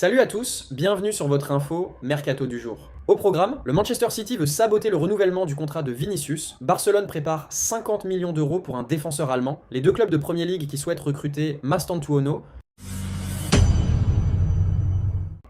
Salut à tous, bienvenue sur votre info Mercato du jour. Au programme, le Manchester City veut saboter le renouvellement du contrat de Vinicius, Barcelone prépare 50 millions d'euros pour un défenseur allemand, les deux clubs de Premier League qui souhaitent recruter Mastantuono.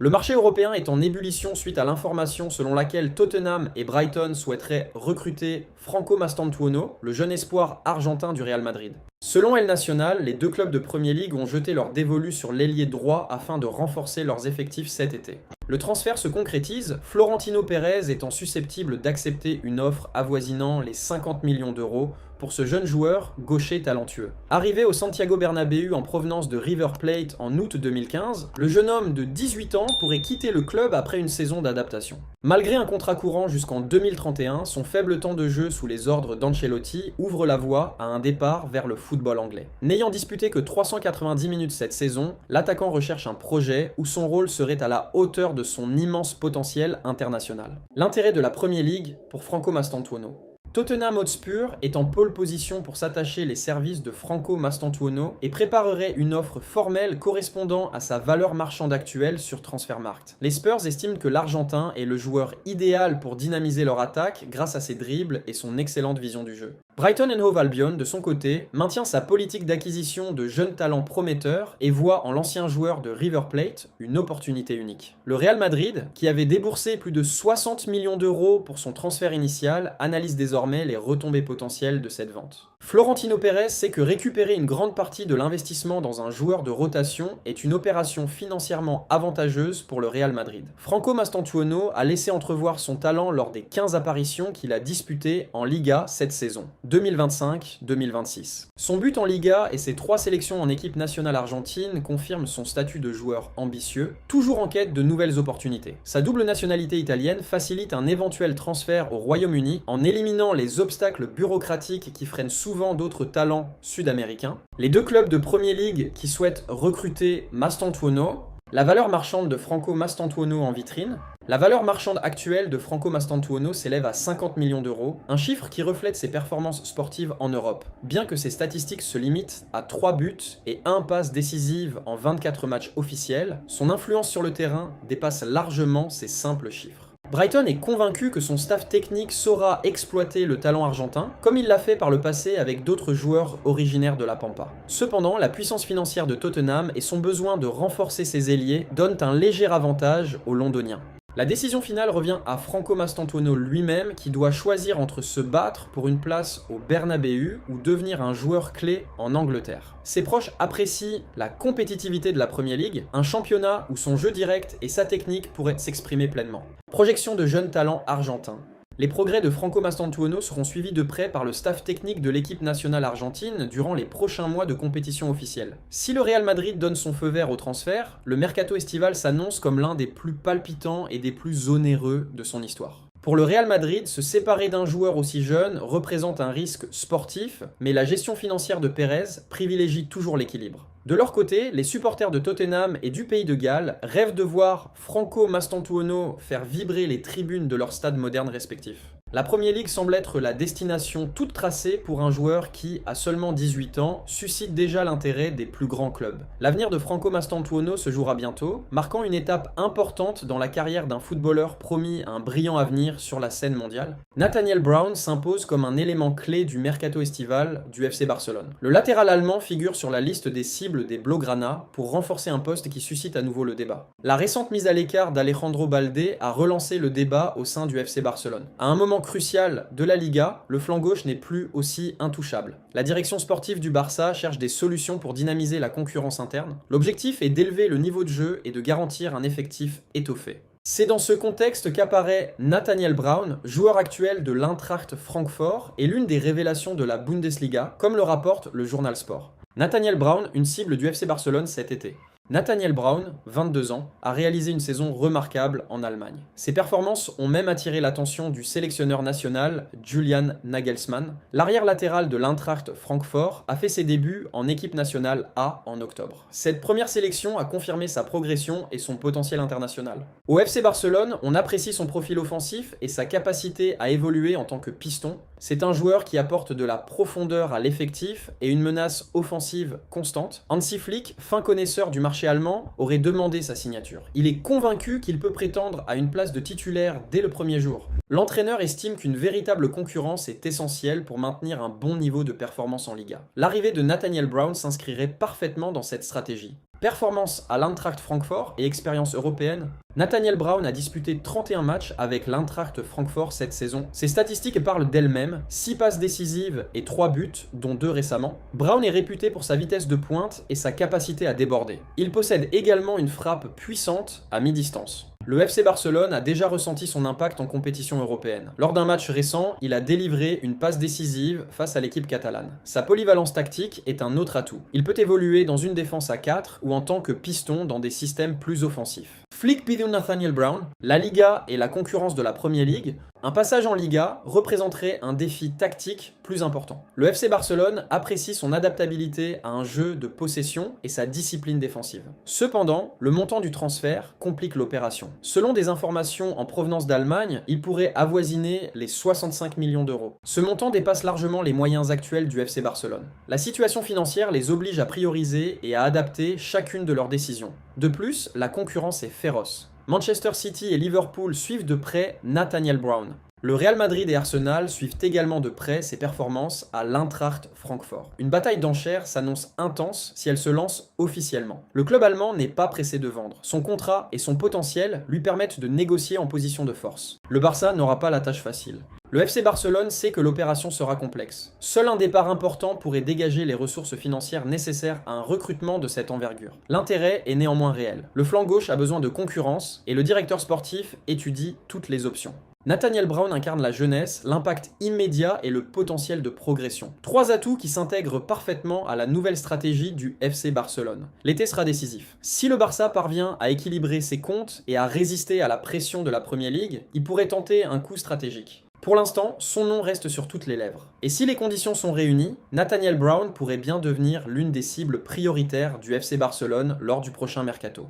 Le marché européen est en ébullition suite à l'information selon laquelle Tottenham et Brighton souhaiteraient recruter Franco Mastantuono, le jeune espoir argentin du Real Madrid. Selon El Nacional, les deux clubs de Premier League ont jeté leur dévolu sur l'ailier droit afin de renforcer leurs effectifs cet été. Le transfert se concrétise, Florentino Pérez étant susceptible d'accepter une offre avoisinant les 50 millions d'euros pour ce jeune joueur gaucher talentueux. Arrivé au Santiago Bernabéu en provenance de River Plate en août 2015, le jeune homme de 18 ans pourrait quitter le club après une saison d'adaptation. Malgré un contrat courant jusqu'en 2031, son faible temps de jeu sous les ordres d'Ancelotti ouvre la voie à un départ vers le football anglais. N'ayant disputé que 390 minutes cette saison, l'attaquant recherche un projet où son rôle serait à la hauteur de son immense potentiel international. L'intérêt de la Premier League pour Franco Mastantuono. Tottenham Hotspur est en pole position pour s'attacher les services de Franco Mastantuono et préparerait une offre formelle correspondant à sa valeur marchande actuelle sur Transfermarkt. Les Spurs estiment que l'Argentin est le joueur idéal pour dynamiser leur attaque grâce à ses dribbles et son excellente vision du jeu. Brighton & Hove Albion, de son côté, maintient sa politique d'acquisition de jeunes talents prometteurs et voit en l'ancien joueur de River Plate une opportunité unique. Le Real Madrid, qui avait déboursé plus de 60 millions d'euros pour son transfert initial, analyse désormais les retombées potentielles de cette vente. Florentino Pérez sait que récupérer une grande partie de l'investissement dans un joueur de rotation est une opération financièrement avantageuse pour le Real Madrid. Franco Mastantuono a laissé entrevoir son talent lors des 15 apparitions qu'il a disputées en Liga cette saison, 2025-2026. Son but en Liga et ses 3 sélections en équipe nationale argentine confirment son statut de joueur ambitieux, toujours en quête de nouvelles opportunités. Sa double nationalité italienne facilite un éventuel transfert au Royaume-Uni en éliminant les obstacles bureaucratiques qui freinent souvent d'autres talents sud-américains. Les deux clubs de Premier League qui souhaitent recruter Mastantuono, la valeur marchande de Franco Mastantuono en vitrine. La valeur marchande actuelle de Franco Mastantuono s'élève à 50 millions d'euros, un chiffre qui reflète ses performances sportives en Europe. Bien que ses statistiques se limitent à 3 buts et 1 passe décisive en 24 matchs officiels, son influence sur le terrain dépasse largement ces simples chiffres. Brighton est convaincu que son staff technique saura exploiter le talent argentin, comme il l'a fait par le passé avec d'autres joueurs originaires de la Pampa. Cependant, la puissance financière de Tottenham et son besoin de renforcer ses ailiers donnent un léger avantage aux Londoniens. La décision finale revient à Franco Mastantuono lui-même qui doit choisir entre se battre pour une place au Bernabéu ou devenir un joueur clé en Angleterre. Ses proches apprécient la compétitivité de la Premier League, un championnat où son jeu direct et sa technique pourraient s'exprimer pleinement. Projection de jeunes talents argentins. Les progrès de Franco Mastantuono seront suivis de près par le staff technique de l'équipe nationale argentine durant les prochains mois de compétition officielle. Si le Real Madrid donne son feu vert au transfert, le mercato estival s'annonce comme l'un des plus palpitants et des plus onéreux de son histoire. Pour le Real Madrid, se séparer d'un joueur aussi jeune représente un risque sportif, mais la gestion financière de Pérez privilégie toujours l'équilibre. De leur côté, les supporters de Tottenham et du Pays de Galles rêvent de voir Franco Mastantuono faire vibrer les tribunes de leurs stades modernes respectifs. La Premier League semble être la destination toute tracée pour un joueur qui, à seulement 18 ans, suscite déjà l'intérêt des plus grands clubs. L'avenir de Franco Mastantuono se jouera bientôt, marquant une étape importante dans la carrière d'un footballeur promis un brillant avenir sur la scène mondiale. Nathaniel Brown s'impose comme un élément clé du mercato estival du FC Barcelone. Le latéral allemand figure sur la liste des cibles des Blaugrana pour renforcer un poste qui suscite à nouveau le débat. La récente mise à l'écart d'Alejandro Balde a relancé le débat au sein du FC Barcelone. À un moment crucial de la Liga, le flanc gauche n'est plus aussi intouchable. La direction sportive du Barça cherche des solutions pour dynamiser la concurrence interne. L'objectif est d'élever le niveau de jeu et de garantir un effectif étoffé. C'est dans ce contexte qu'apparaît Nathaniel Brown, joueur actuel de l'Eintracht Francfort et l'une des révélations de la Bundesliga, comme le rapporte le journal Sport. Nathaniel Brown, une cible du FC Barcelone cet été. Nathaniel Brown, 22 ans, a réalisé une saison remarquable en Allemagne. Ses performances ont même attiré l'attention du sélectionneur national Julian Nagelsmann. L'arrière latéral de l'Eintracht Francfort a fait ses débuts en équipe nationale A en octobre. Cette première sélection a confirmé sa progression et son potentiel international. Au FC Barcelone, on apprécie son profil offensif et sa capacité à évoluer en tant que piston. C'est un joueur qui apporte de la profondeur à l'effectif et une menace offensive constante. Hansi Flick, fin connaisseur du marché allemand, aurait demandé sa signature. Il est convaincu qu'il peut prétendre à une place de titulaire dès le premier jour. L'entraîneur estime qu'une véritable concurrence est essentielle pour maintenir un bon niveau de performance en Liga. L'arrivée de Nathaniel Brown s'inscrirait parfaitement dans cette stratégie. Performance à l'Eintracht Francfort et expérience européenne, Nathaniel Brown a disputé 31 matchs avec l'Eintracht Francfort cette saison. Ses statistiques parlent d'elles-mêmes, 6 passes décisives et 3 buts, dont 2 récemment. Brown est réputé pour sa vitesse de pointe et sa capacité à déborder. Il possède également une frappe puissante à mi-distance. Le FC Barcelone a déjà ressenti son impact en compétition européenne. Lors d'un match récent, il a délivré une passe décisive face à l'équipe catalane. Sa polyvalence tactique est un autre atout. Il peut évoluer dans une défense à 4 ou en tant que piston dans des systèmes plus offensifs. Flick pide Nathaniel Brown, la Liga et la concurrence de la Premier League, un passage en Liga représenterait un défi tactique plus important. Le FC Barcelone apprécie son adaptabilité à un jeu de possession et sa discipline défensive. Cependant, le montant du transfert complique l'opération. Selon des informations en provenance d'Allemagne, il pourrait avoisiner les 65 millions d'euros. Ce montant dépasse largement les moyens actuels du FC Barcelone. La situation financière les oblige à prioriser et à adapter chacune de leurs décisions. De plus, la concurrence est féroce. Manchester City et Liverpool suivent de près Nathaniel Brown. Le Real Madrid et Arsenal suivent également de près ses performances à l'Eintracht Francfort. Une bataille d'enchères s'annonce intense si elle se lance officiellement. Le club allemand n'est pas pressé de vendre. Son contrat et son potentiel lui permettent de négocier en position de force. Le Barça n'aura pas la tâche facile. Le FC Barcelone sait que l'opération sera complexe. Seul un départ important pourrait dégager les ressources financières nécessaires à un recrutement de cette envergure. L'intérêt est néanmoins réel. Le flanc gauche a besoin de concurrence et le directeur sportif étudie toutes les options. Nathaniel Brown incarne la jeunesse, l'impact immédiat et le potentiel de progression. 3 atouts qui s'intègrent parfaitement à la nouvelle stratégie du FC Barcelone. L'été sera décisif. Si le Barça parvient à équilibrer ses comptes et à résister à la pression de la Premier League, il pourrait tenter un coup stratégique. Pour l'instant, son nom reste sur toutes les lèvres. Et si les conditions sont réunies, Nathaniel Brown pourrait bien devenir l'une des cibles prioritaires du FC Barcelone lors du prochain mercato.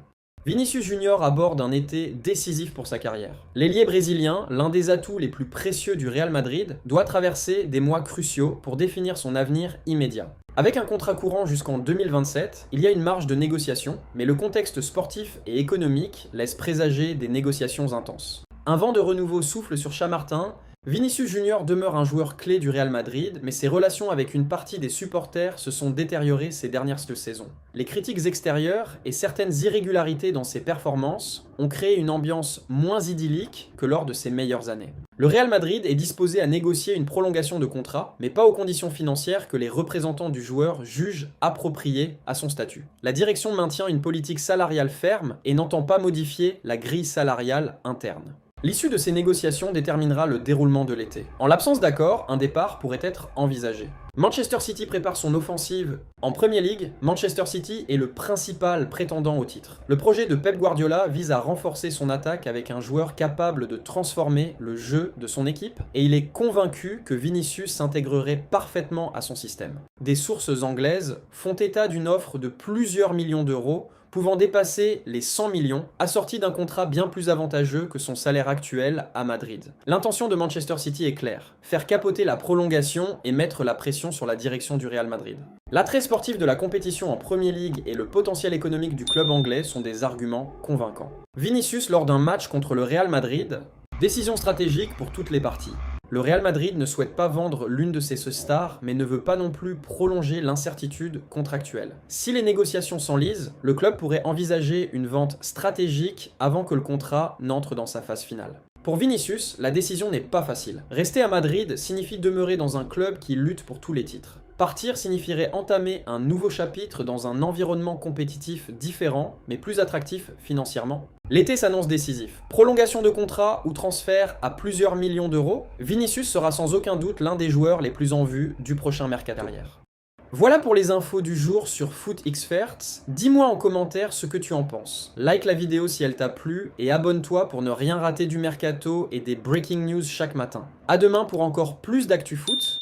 Vinicius Junior aborde un été décisif pour sa carrière. L'ailier brésilien, l'un des atouts les plus précieux du Real Madrid, doit traverser des mois cruciaux pour définir son avenir immédiat. Avec un contrat courant jusqu'en 2027, il y a une marge de négociation, mais le contexte sportif et économique laisse présager des négociations intenses. Un vent de renouveau souffle sur Chamartin. Vinicius Junior demeure un joueur clé du Real Madrid, mais ses relations avec une partie des supporters se sont détériorées ces dernières saisons. Les critiques extérieures et certaines irrégularités dans ses performances ont créé une ambiance moins idyllique que lors de ses meilleures années. Le Real Madrid est disposé à négocier une prolongation de contrat, mais pas aux conditions financières que les représentants du joueur jugent appropriées à son statut. La direction maintient une politique salariale ferme et n'entend pas modifier la grille salariale interne. L'issue de ces négociations déterminera le déroulement de l'été. En l'absence d'accord, un départ pourrait être envisagé. Manchester City prépare son offensive en Premier League. Manchester City est le principal prétendant au titre. Le projet de Pep Guardiola vise à renforcer son attaque avec un joueur capable de transformer le jeu de son équipe et il est convaincu que Vinicius s'intégrerait parfaitement à son système. Des sources anglaises font état d'une offre de plusieurs millions d'euros pouvant dépasser les 100 millions, assorti d'un contrat bien plus avantageux que son salaire actuel à Madrid. L'intention de Manchester City est claire, faire capoter la prolongation et mettre la pression sur la direction du Real Madrid. L'attrait sportif de la compétition en Premier League et le potentiel économique du club anglais sont des arguments convaincants. Vinicius lors d'un match contre le Real Madrid, décision stratégique pour toutes les parties. Le Real Madrid ne souhaite pas vendre l'une de ses stars, mais ne veut pas non plus prolonger l'incertitude contractuelle. Si les négociations s'enlisent, le club pourrait envisager une vente stratégique avant que le contrat n'entre dans sa phase finale. Pour Vinicius, la décision n'est pas facile. Rester à Madrid signifie demeurer dans un club qui lutte pour tous les titres. Partir signifierait entamer un nouveau chapitre dans un environnement compétitif différent, mais plus attractif financièrement. L'été s'annonce décisif. Prolongation de contrat ou transfert à plusieurs millions d'euros, Vinicius sera sans aucun doute l'un des joueurs les plus en vue du prochain mercato. Voilà pour les infos du jour sur Foot Experts. Dis-moi en commentaire ce que tu en penses. Like la vidéo si elle t'a plu et abonne-toi pour ne rien rater du mercato et des breaking news chaque matin. À demain pour encore plus d'actu foot.